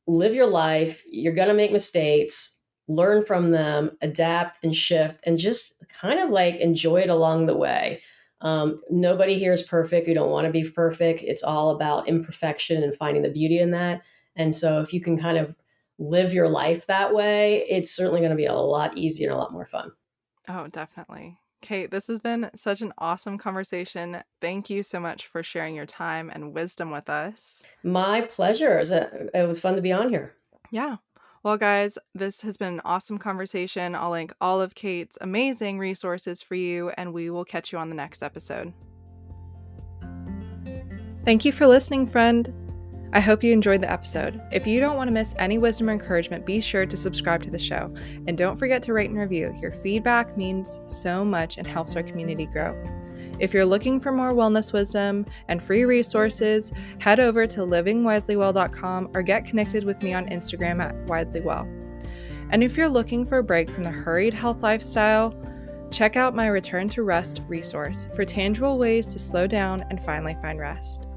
live your life. You're going to make mistakes, learn from them, adapt and shift, and just kind of like enjoy it along the way. Nobody here is perfect. You don't want to be perfect. It's all about imperfection and finding the beauty in that. And so if you can kind of live your life that way, it's certainly going to be a lot easier and a lot more fun. Oh, definitely. Kate, this has been such an awesome conversation. Thank you so much for sharing your time and wisdom with us. My pleasure. It was fun to be on here. Yeah. Well, guys, this has been an awesome conversation. I'll link all of Kate's amazing resources for you, and we will catch you on the next episode. Thank you for listening, friend. I hope you enjoyed the episode. If you don't want to miss any wisdom or encouragement, be sure to subscribe to the show. And don't forget to rate and review. Your feedback means so much and helps our community grow. If you're looking for more wellness wisdom and free resources, head over to livingwiselywell.com or get connected with me on Instagram at wiselywell. And if you're looking for a break from the hurried health lifestyle, check out my Return to Rest resource for tangible ways to slow down and finally find rest.